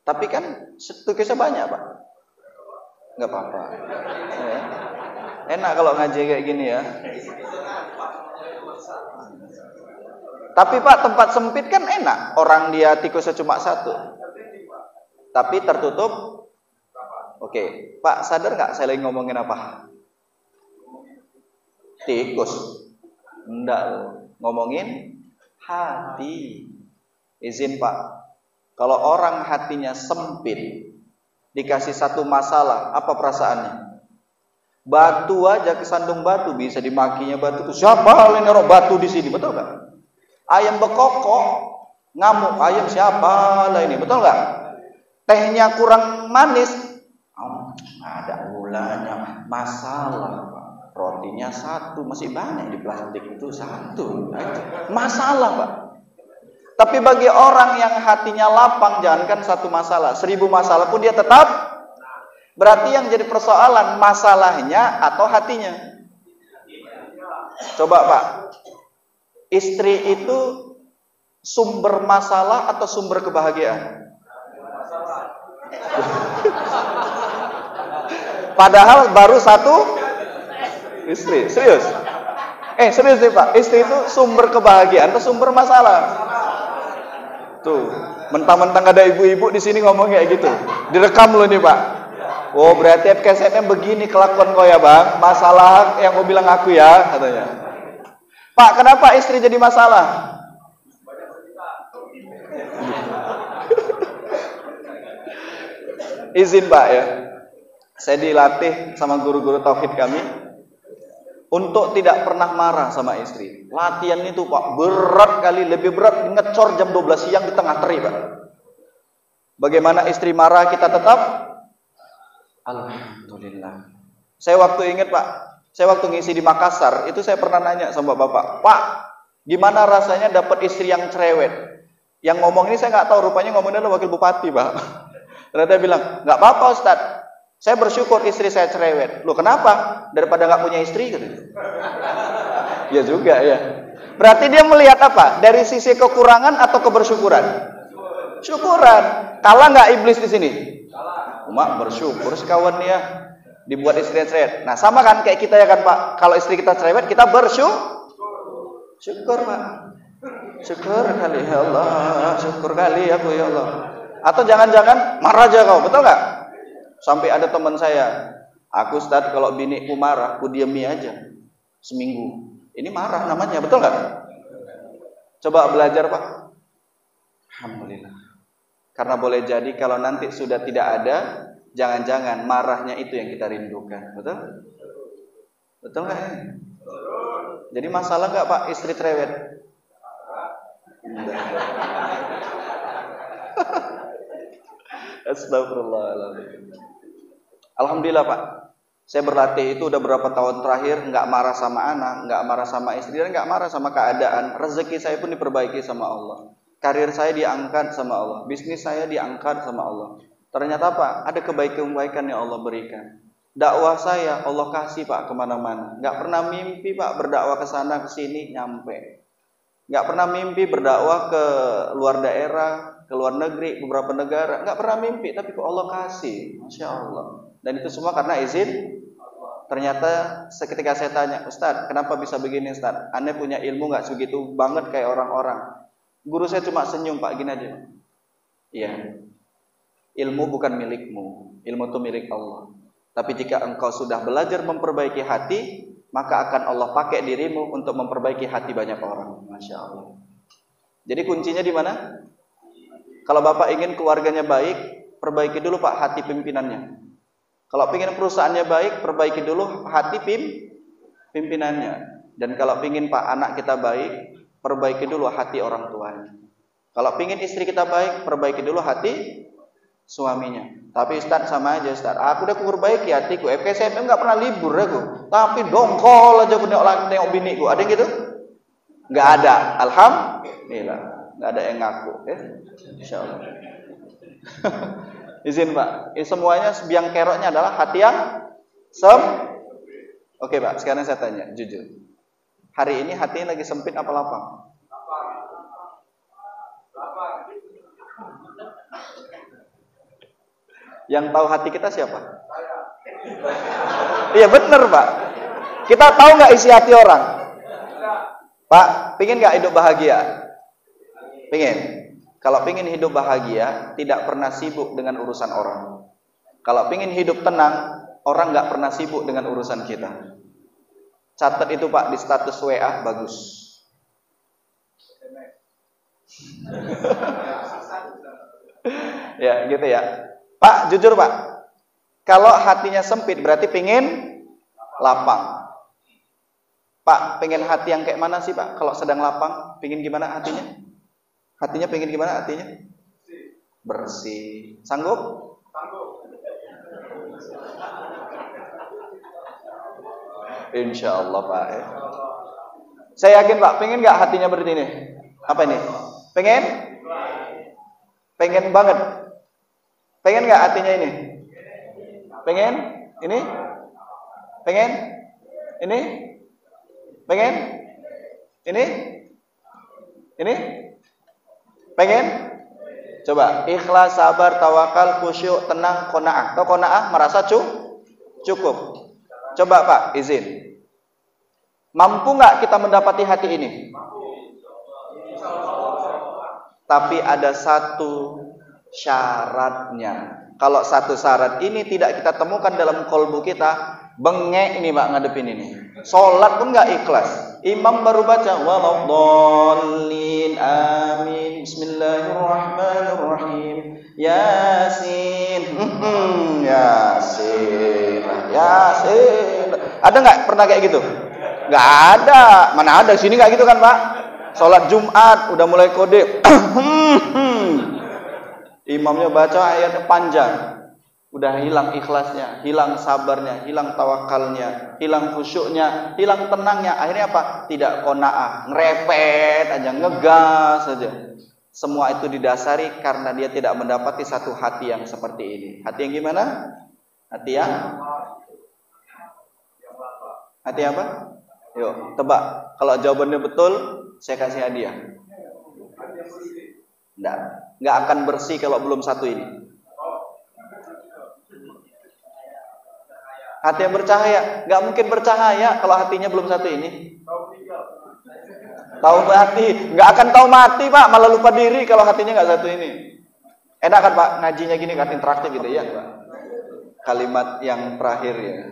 Tapi kan tikusnya banyak, Pak. Nggak apa-apa. Ya. Enak kalau ngaji kayak gini ya. Tapi Pak, tempat sempit kan enak. Orang dia tikusnya cuma 1. Tapi tertutup. Oke, Pak sadar nggak saya lagi ngomongin apa? Tikus. Enggak, ngomongin hati. Izin Pak, kalau orang hatinya sempit, dikasih 1 masalah, apa perasaannya? Batu aja kesandung batu, bisa dimakinya batu. Siapa ini naruh batu di sini, betul nggak? Ayam bekokok, ngamuk, ayam siapa lah ini, betul nggak? Tehnya kurang manis, ada gulanya, masalah Pak. Rotinya 1, masih banyak di plastik itu 1, masalah Pak. Tapi bagi orang yang hatinya lapang, jangankan 1 masalah, 1000 masalah pun dia tetap. Berarti yang jadi persoalan masalahnya atau hatinya. Coba Pak, istri itu sumber masalah atau sumber kebahagiaan? Padahal baru 1 istri, serius? Serius nih Pak, istri itu sumber kebahagiaan atau sumber masalah? Tuh, mentang-mentang ada ibu-ibu di sini ngomong kayak gitu, direkam loh nih Pak. Oh berarti kesetnya begini kelakuan kau ya Bang, masalah yang kau bilang aku ya katanya. Pak, kenapa istri jadi masalah? Izin Pak ya, saya dilatih sama guru-guru tauhid kami untuk tidak pernah marah sama istri. Latihan itu Pak, berat kali, lebih berat ngecor jam 12 siang di tengah terik Pak. Bagaimana istri marah kita tetap? Alhamdulillah. Saya waktu ingat Pak, saya waktu ngisi di Makassar, itu saya pernah nanya sama Bapak, Pak, gimana rasanya dapat istri yang cerewet? Yang ngomong ini saya nggak tahu, rupanya ngomongnya adalah wakil bupati Pak. Ternyata dia bilang, nggak apa-apa Ustaz, saya bersyukur istri saya cerewet. Loh kenapa? Daripada nggak punya istri gitu. Ya juga ya. Berarti dia melihat apa? Dari sisi kekurangan atau kebersyukuran? Syukuran. Kalah nggak iblis di sini? Mak bersyukur sekawan ya dibuat istri cerewet. Nah sama kan kayak kita ya kan Pak. Kalau istri kita cerewet kita syukur Pak. Syukur kali ya Allah. Syukur kali aku ya Allah. Atau jangan-jangan marah aja kau, betul nggak? Sampai ada teman saya, aku Ustaz kalau biniku marah, aku diemi aja seminggu. Ini marah namanya, betul nggak? Coba belajar Pak. Alhamdulillah. Karena boleh jadi kalau nanti sudah tidak ada, jangan-jangan marahnya itu yang kita rindukan, betul? Betul nggak? Jadi masalah nggak Pak istri cerewet? Astagfirullahaladzim. Alhamdulillah Pak, saya berlatih itu udah berapa tahun terakhir, nggak marah sama anak, nggak marah sama istri, dan nggak marah sama keadaan. Rezeki saya pun diperbaiki sama Allah. Karir saya diangkat sama Allah, bisnis saya diangkat sama Allah. Ternyata Pak, ada kebaikan-kebaikan yang Allah berikan. Dakwah saya Allah kasih Pak kemana-mana. Nggak pernah mimpi Pak berdakwah ke sana ke sini nyampe. Nggak pernah mimpi berdakwah ke luar daerah, ke luar negeri, beberapa negara. Nggak pernah mimpi, tapi kok Allah kasih, masya Allah. Dan itu semua karena izin. Ternyata seketika saya tanya, Ustaz, kenapa bisa begini Ustaz? Anda punya ilmu nggak segitu banget kayak orang-orang? Guru saya cuma senyum Pak, gini aja. Iya, ilmu bukan milikmu, ilmu itu milik Allah. Tapi jika engkau sudah belajar memperbaiki hati, maka akan Allah pakai dirimu untuk memperbaiki hati banyak orang. Masya Allah. Jadi kuncinya di mana? Kalau Bapak ingin keluarganya baik, perbaiki dulu Pak hati pimpinannya. Kalau ingin perusahaannya baik, perbaiki dulu hati pimpinannya. Dan kalau pingin Pak anak kita baik, perbaiki dulu hati orang tuanya. Kalau pingin istri kita baik, perbaiki dulu hati suaminya. Tapi Ustaz sama aja Ustaz. Aku udah perbaiki hatiku. FKSM enggak pernah libur aku. Tapi dongkol aja aku nengok biniku. Ada yang gitu? Enggak ada. Alhamdulillah. Enggak ada yang ngaku. Insyaallah. Izin Pak. Semuanya biang keroknya adalah hati yang Oke Pak, sekarang saya tanya, jujur. Hari ini hatinya lagi sempit apa lapang? Yang tahu hati kita siapa? Iya benar Pak. Kita tahu nggak isi hati orang? Pak, pingin nggak hidup bahagia? Pingin. Kalau pingin hidup bahagia, tidak pernah sibuk dengan urusan orang. Kalau pingin hidup tenang, orang nggak pernah sibuk dengan urusan kita. Catat itu Pak di status WA bagus. Ya gitu ya. Pak jujur Pak, kalau hatinya sempit berarti pingin lapang. Pak pengen hati yang kayak mana sih Pak? Kalau sedang lapang, pingin gimana hatinya? Hatinya pingin gimana hatinya? Bersih. Sanggup? Sanggup. Insya Allah Pak. Saya yakin Pak, pengen nggak hatinya berarti ini? Apa ini? Pengen? Pengen banget. Pengen nggak hatinya ini? Pengen? Ini? Pengen? Ini? Pengen? Ini? Ini? Pengen? Coba ikhlas, sabar, tawakal, khusyuk, tenang, qanaah. Atau qanaah merasa cukup. Coba Pak, izin. Mampu nggak kita mendapati hati ini? Tapi ada satu syaratnya. Kalau satu syarat ini tidak kita temukan dalam kolbu kita, bengek ini Pak ngadepin ini. Sholat pun nggak ikhlas. Imam baru baca waladhdallin amin bismillahirrahmanirrahim Yasin Yasin. Ada nggak pernah kayak gitu? Nggak ada. Mana ada, sini nggak gitu kan Pak? Sholat Jumat udah mulai kode. Imamnya baca ayatnya panjang, udah hilang ikhlasnya, hilang sabarnya, hilang tawakalnya, hilang khusyuknya, hilang tenangnya. Akhirnya apa? Tidak qanaah, ngerepet aja, ngegas aja. Semua itu didasari karena dia tidak mendapati satu hati yang seperti ini. Hati yang gimana? Hati apa? Yuk, tebak. Kalau jawabannya betul, saya kasih hadiah. Nggak akan bersih kalau belum satu ini. Hati yang bercahaya, nggak mungkin bercahaya kalau hatinya belum satu ini. Tahu mati, nggak akan tahu mati Pak, malah lupa diri kalau hatinya nggak satu ini. Enak kan Pak, ngajinya gini kan interaktif gitu ya Pak. Kalimat yang terakhir ya.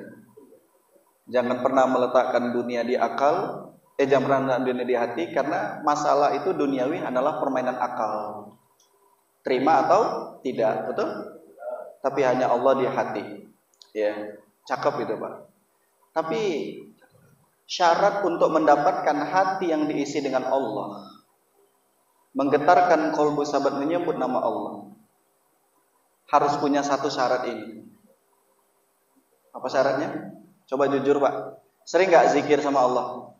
Jangan pernah meletakkan dunia di akal, jangan pernah meletakkan dunia di hati, karena masalah itu duniawi adalah permainan akal. Terima atau tidak, betul? Tapi hanya Allah di hati. Ya, cakep itu Pak. Tapi syarat untuk mendapatkan hati yang diisi dengan Allah, menggetarkan kolbu sahabat menyebut nama Allah, harus punya satu syarat ini. Apa syaratnya? Coba jujur Pak, sering gak zikir sama Allah?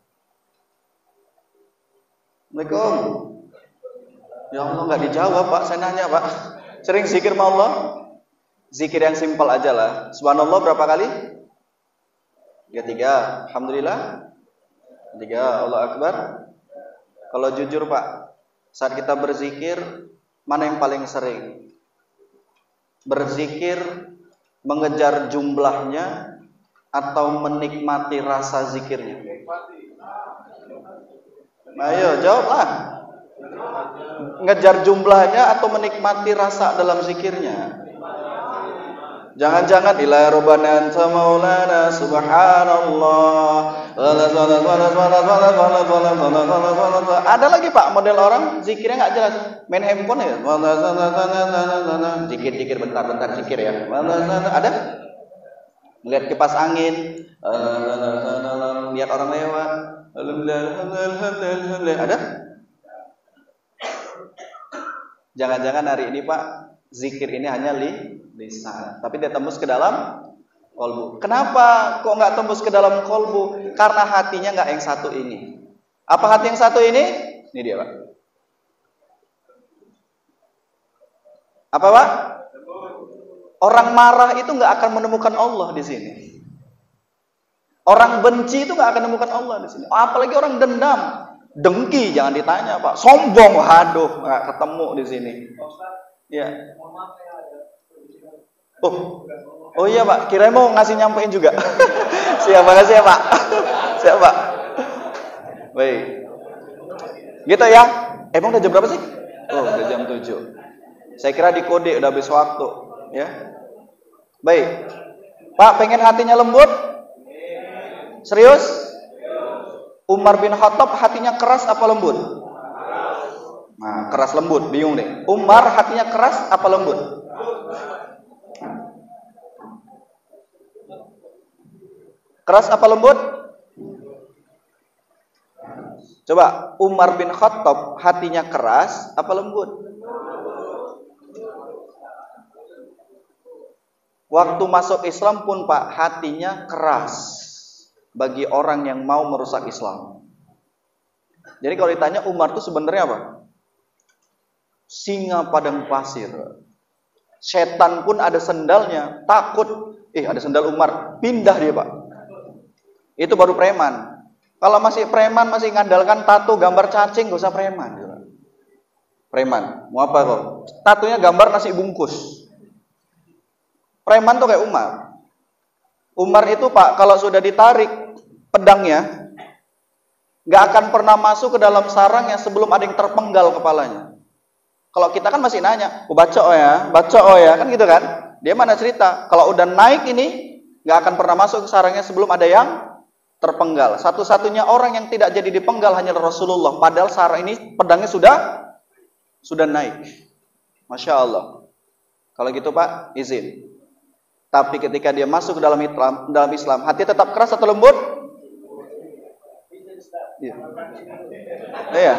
Assalamualaikum. Ya Allah gak dijawab Pak, saya nanya Pak. Sering zikir sama Allah? Zikir yang simpel aja lah. Subhanallah berapa kali? 3. Alhamdulillah 3. Allah Akbar. Kalau jujur Pak, saat kita berzikir, mana yang paling sering? Berzikir mengejar jumlahnya atau menikmati rasa zikirnya? Ayo jawablah. Ngejar jumlahnya atau menikmati rasa dalam zikirnya? Jangan-jangan ila rabbana anta maulana subhanallah. Ada lagi Pak model orang zikirnya nggak jelas, main handphone ya. Zikir bentar zikir ya. Ada? Melihat kipas angin, lihat orang lewat. Alhamdulillah. Ada? Jangan-jangan hari ini Pak, zikir ini hanya lisan, tapi dia tembus ke dalam kolbu. Kenapa kok nggak tembus ke dalam kolbu? Karena hatinya nggak yang satu ini. Apa hati yang satu ini? Ini dia Pak. Apa Pak? Orang marah itu nggak akan menemukan Allah di sini. Orang benci itu nggak akan menemukan Allah di sini. Apalagi orang dendam, dengki, jangan ditanya Pak. Sombong, aduh, nggak ketemu di sini. Ya. Oh iya Pak, kira mau ngasih nyampein juga. Siap, makasih ya Pak. Siap Pak. Baik. Gitu ya. Emang udah jam berapa sih? Oh, udah jam 7. Saya kira di kode udah habis waktu, ya. Baik. Pak, pengen hatinya lembut? Serius? Umar bin Khattab hatinya keras apa lembut? Nah, keras lembut, bingung deh. Umar hatinya keras apa lembut? Keras apa lembut? Coba, Umar bin Khattab hatinya keras apa lembut? Waktu masuk Islam pun Pak, hatinya keras bagi orang yang mau merusak Islam. Jadi kalau ditanya Umar itu sebenarnya apa? Singa padang pasir. Setan pun ada sendalnya, takut. Ada sendal Umar, pindah dia Pak. Itu baru preman. Kalau masih preman, masih ngandalkan tato gambar cacing, gak usah preman. Preman, mau apa kok? Tatonya gambar nasi bungkus. Preman tuh kayak Umar. Umar itu Pak, kalau sudah ditarik pedangnya, gak akan pernah masuk ke dalam sarangnya sebelum ada yang terpenggal kepalanya. Kalau kita kan masih nanya, baca oh ya, kan gitu kan? Dia mana cerita? Kalau udah naik ini, gak akan pernah masuk ke sarangnya sebelum ada yang terpenggal. Satu-satunya orang yang tidak jadi dipenggal hanya Rasulullah. Padahal sarang ini pedangnya sudah naik. Masya Allah. Kalau gitu Pak, izin. Tapi ketika dia masuk ke dalam Islam, hati tetap keras atau lembut? Iya.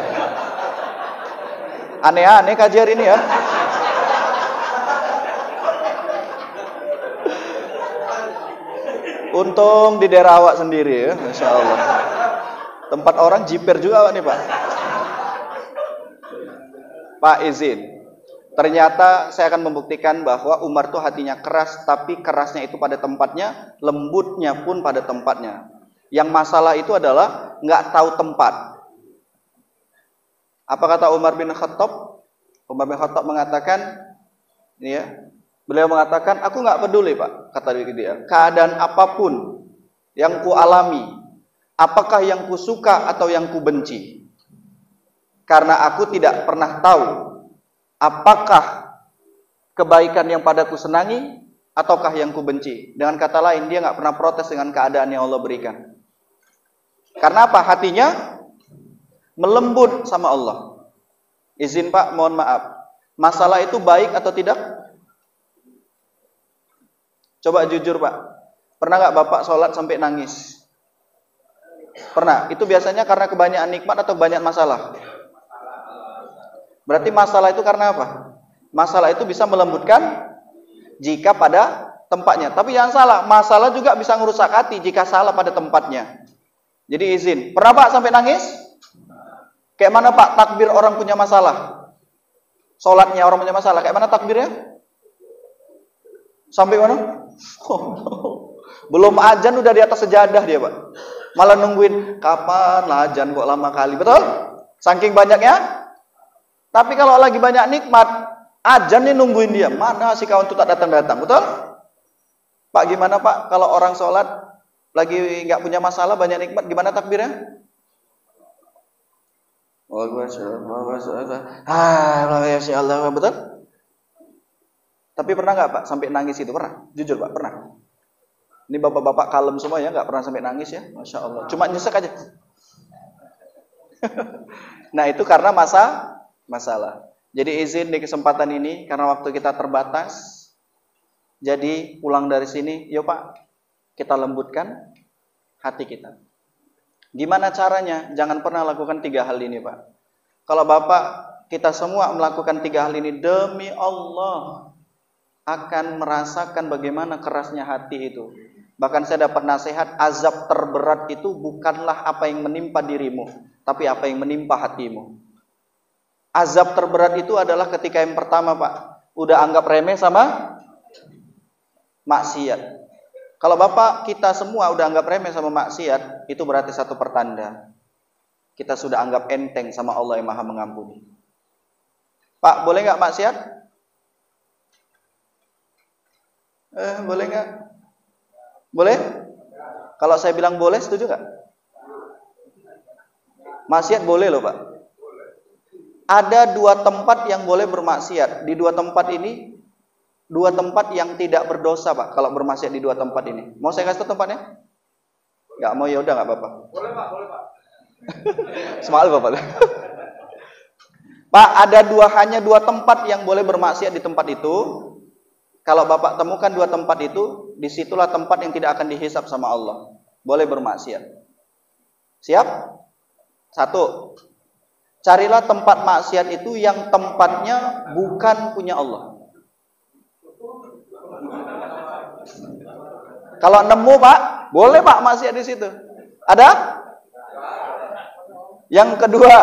Aneh-aneh kajian ini ya. Untung di daerah awak sendiri ya, Masya Allah. Tempat orang jiper juga nih Pak. Pak izin. Ternyata saya akan membuktikan bahwa Umar tuh hatinya keras, tapi kerasnya itu pada tempatnya, lembutnya pun pada tempatnya. Yang masalah itu adalah nggak tahu tempat. Apa kata Umar bin Khattab? Umar bin Khattab mengatakan, ya, beliau mengatakan, aku nggak peduli Pak, kata dia, keadaan apapun yang ku alami, apakah yang ku suka atau yang ku benci, karena aku tidak pernah tahu apakah kebaikan yang padaku senangi ataukah yang ku benci. Dengan kata lain, dia nggak pernah protes dengan keadaan yang Allah berikan. Karena apa? Hatinya melembut sama Allah. Izin Pak, mohon maaf. Masalah itu baik atau tidak? Coba jujur Pak. Pernah nggak Bapak sholat sampai nangis? Pernah. Itu biasanya karena kebanyakan nikmat atau banyak masalah? Berarti masalah itu karena apa? Masalah itu bisa melembutkan jika pada tempatnya. Tapi jangan salah, masalah juga bisa merusak hati jika salah pada tempatnya. Jadi izin. Pernah Pak sampai nangis? Kayak mana Pak takbir orang punya masalah? Sholatnya orang punya masalah. Kayak mana takbirnya? Sampai mana? Belum azan udah di atas sejadah dia Pak. Malah nungguin kapan lah azan kok lama kali. Betul? Saking banyaknya. Tapi kalau lagi banyak nikmat, azannya nungguin dia. Mana si kawan itu tak datang-datang, betul? Pak gimana Pak? Kalau orang sholat lagi nggak punya masalah, banyak nikmat, gimana takbirnya? Masya Allah, betul? Tapi pernah nggak Pak sampai nangis itu? Pernah? Jujur Pak, pernah. Ini bapak-bapak kalem semua ya, nggak pernah sampai nangis ya, Masya Allah. Cuma nyesek aja. Nah itu karena masalah. Jadi izin di kesempatan ini karena waktu kita terbatas. Jadi pulang dari sini, yuk Pak, kita lembutkan hati kita. Gimana caranya? Jangan pernah lakukan 3 hal ini, Pak. Kalau Bapak, kita semua melakukan 3 hal ini, demi Allah akan merasakan bagaimana kerasnya hati itu. Bahkan saya dapat nasihat, azab terberat itu bukanlah apa yang menimpa dirimu, tapi apa yang menimpa hatimu. Azab terberat itu adalah ketika yang pertama, Pak, udah anggap remeh sama maksiat. Kalau Bapak kita semua udah anggap remeh sama maksiat, itu berarti satu pertanda kita sudah anggap enteng sama Allah yang Maha Mengampuni. Pak, boleh nggak maksiat? Boleh nggak? Boleh? Kalau saya bilang boleh, setuju nggak? Maksiat boleh loh, Pak. Ada 2 tempat yang boleh bermaksiat. Di 2 tempat ini, 2 tempat yang tidak berdosa, Pak. Kalau bermaksiat di 2 tempat ini. Mau saya kasih tahu tempatnya? Nggak mau, ya udah nggak apa-apa. Boleh Pak, boleh Pak. Semal Bapak. Pak, ada hanya 2 tempat yang boleh bermaksiat di tempat itu. Kalau Bapak temukan 2 tempat itu, disitulah tempat yang tidak akan dihisap sama Allah. Boleh bermaksiat. Siap? 1. Carilah tempat maksiat itu yang tempatnya bukan punya Allah. Kalau nemu, Pak, boleh Pak maksiat di situ. Ada? Yang kedua,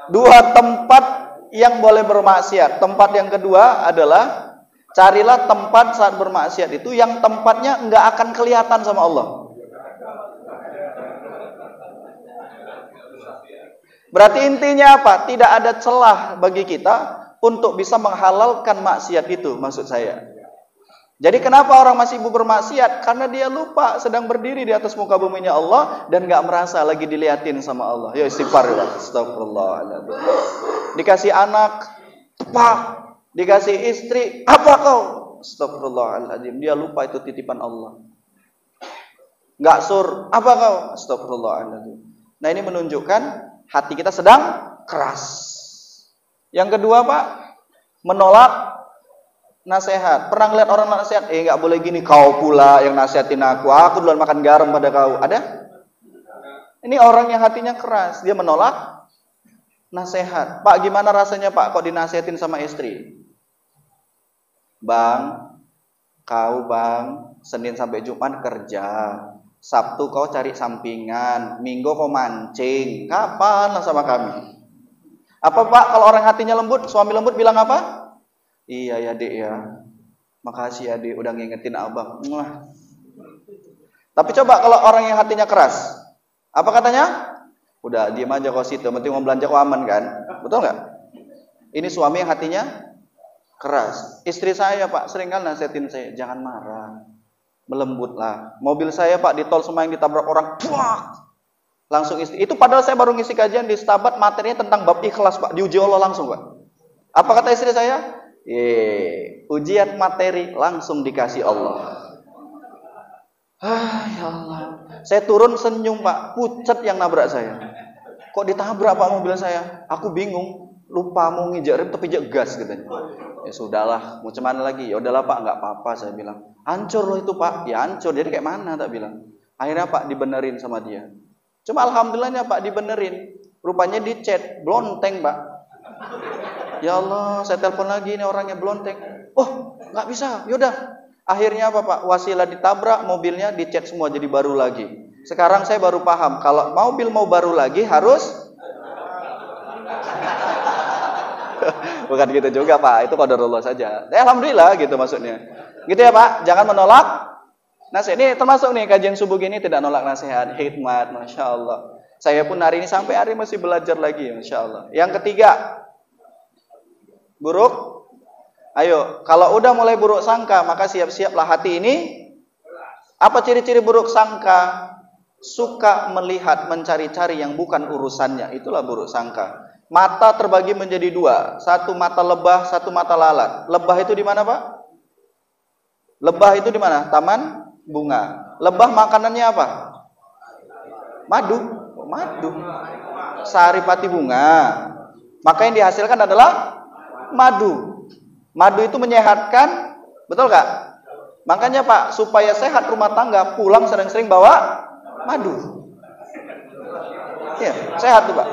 2 tempat yang boleh bermaksiat. Tempat yang kedua adalah carilah tempat saat bermaksiat itu yang tempatnya nggak akan kelihatan sama Allah. Berarti intinya apa? Tidak ada celah bagi kita untuk bisa menghalalkan maksiat itu, maksud saya. Jadi kenapa orang masih sibuk bermaksiat? Karena dia lupa sedang berdiri di atas muka buminya Allah dan nggak merasa lagi diliatin sama Allah. Ya istighfar ya. Astagfirullahaladzim. Dikasih anak, Pak. Dikasih istri, apa kau? Astagfirullahaladzim. Dia lupa itu titipan Allah. Nggak sur, apa kau? Astagfirullahaladzim. Nah, ini menunjukkan hati kita sedang keras. Yang kedua, Pak, menolak nasihat. Pernah lihat orang nasihat? Nggak boleh gini, kau pula yang nasihatin aku. Aku duluan makan garam pada kau. Ada? Ini orang yang hatinya keras. Dia menolak nasihat. Pak, gimana rasanya Pak kok dinasihatin sama istri? Bang, kau Bang, Senin sampai Jumat kerja. Sabtu kau cari sampingan. Minggu kau mancing. Kapan lah sama kami? Apa Pak, kalau orang hatinya lembut, suami lembut bilang apa? Iya ya Dek ya. Makasih ya Dek udah ngingetin Abang. Mwah. Tapi coba kalau orang yang hatinya keras. Apa katanya? Udah diem aja kau situ, penting mau belanja kau aman kan? Betul nggak? Ini suami yang hatinya keras. Istri saya Pak seringkali nasihatin saya, jangan marah, melembutlah. Mobil saya Pak di tol Semayang ditabrak orang, puak. Langsung istri. Itu padahal saya baru ngisi kajian di Stabat, materinya tentang bab ikhlas Pak, diuji Allah langsung Pak. Apa kata istri saya? Ujian materi langsung dikasih Allah. Ya Allah. Saya turun senyum Pak, pucat yang nabrak saya. Kok ditabrak Pak mobil saya? Aku bingung, lupa mau ngijak rem tapi pijak gas katanya. Ya sudahlah, mau cuman lagi? Ya udahlah Pak, nggak apa-apa saya bilang. Hancur loh itu Pak, ya hancur. Jadi kayak mana tak bilang? Akhirnya Pak dibenerin sama dia. Cuma alhamdulillahnya Pak dibenerin. Rupanya dicet, blonteng Pak. Ya Allah, saya telepon lagi ini orangnya blonteng. Oh, nggak bisa. Yaudah. Akhirnya apa Pak? Wasilah ditabrak, mobilnya dicet semua jadi baru lagi. Sekarang saya baru paham, kalau mobil mau baru lagi harus bukan gitu juga Pak, itu qadarullah saja. Alhamdulillah gitu maksudnya. Gitu ya Pak, jangan menolak nasihat. Ini termasuk nih kajian subuh gini tidak nolak nasihat, hikmat, Masya Allah. Saya pun hari ini sampai hari masih belajar lagi, Masya Allah. Yang ketiga, buruk. Ayo, kalau udah mulai buruk sangka, maka siap-siaplah hati ini. Apa ciri-ciri buruk sangka? Suka melihat, mencari-cari yang bukan urusannya. Itulah buruk sangka. Mata terbagi menjadi 2. Satu mata lebah, satu mata lalat. Lebah itu di mana Pak? Lebah itu di mana? Taman bunga. Lebah makanannya apa? Madu. Madu. Saripati bunga. Maka yang dihasilkan adalah madu. Madu itu menyehatkan, betul gak? Makanya Pak, supaya sehat rumah tangga, pulang sering-sering bawa madu. Iya, sehat tuh Pak.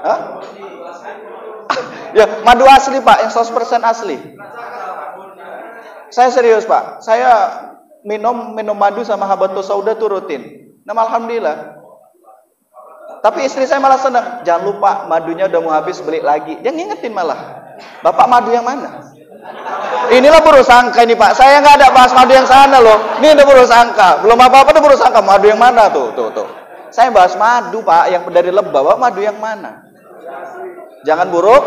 Hah? Ya, madu asli Pak, yang 100% asli. Saya serius Pak. Saya minum madu sama habatus sauda tuh rutin. Nah, alhamdulillah. Tapi istri saya malah senang. Jangan lupa madunya udah mau habis, beli lagi. Dia ngingetin malah. Bapak madu yang mana? Inilah buruk sangka ini Pak. Saya nggak ada bahas madu yang sana loh. Ini udah buruk sangka. Belum apa-apa udah buruk sangka. Madu yang mana tuh? Saya bahas madu Pak, yang dari lebah. Bapak madu yang mana? Jangan buruk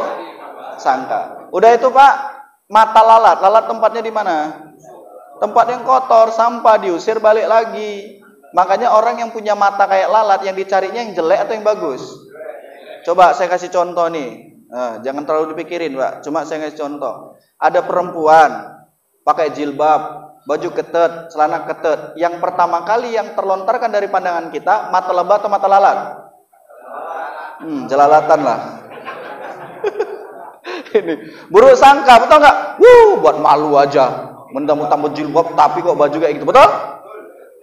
sangka. Udah itu Pak, mata lalat. Lalat tempatnya di mana? Tempat yang kotor, sampah, diusir balik lagi. Makanya orang yang punya mata kayak lalat, yang dicarinya yang jelek atau yang bagus? Coba saya kasih contoh nih. Nah, jangan terlalu dipikirin Pak. Cuma saya kasih contoh. Ada perempuan pakai jilbab, baju ketet, celana ketet. Yang pertama kali yang terlontarkan dari pandangan kita, mata lebah atau mata lalat? Jelalatan lah. Ini buruk sangka, betul nggak? Buat malu aja. Mentang-mentang jilbab tapi kok baju kayak gitu, betul?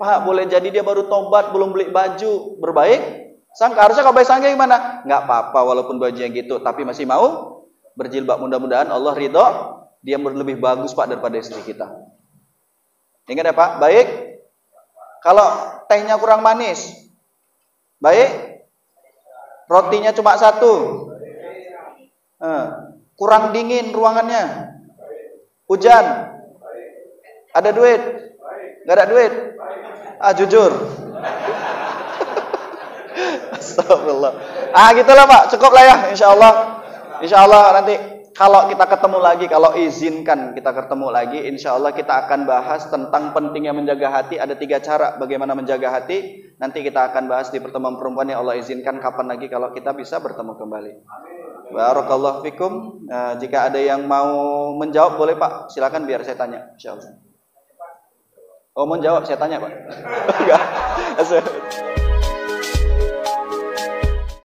Pak, boleh jadi dia baru tobat, belum beli baju, berbaik sangka. Harusnya kalau baik sangka gimana? Nggak apa-apa walaupun bajunya gitu, tapi masih mau berjilbab. Mudah-mudahan Allah ridho, dia lebih bagus Pak daripada istri kita. Ingat ya Pak, baik. Kalau tehnya kurang manis, baik. Rotinya cuma satu, kurang dingin ruangannya, hujan, ada duit, nggak ada duit, jujur. Astagfirullah. Gitulah Pak, cukup lah ya, insya Allah nanti kalau kita ketemu lagi, kalau izinkan kita ketemu lagi, insya Allah kita akan bahas tentang pentingnya menjaga hati. Ada 3 cara bagaimana menjaga hati. Nanti kita akan bahas di pertemuan perempuan yang Allah izinkan kapan lagi kalau kita bisa bertemu kembali. Barakallahu fikum. Jika ada yang mau menjawab boleh Pak, silakan biar saya tanya, insya Allah. Oh mau jawab saya tanya Pak. Enggak.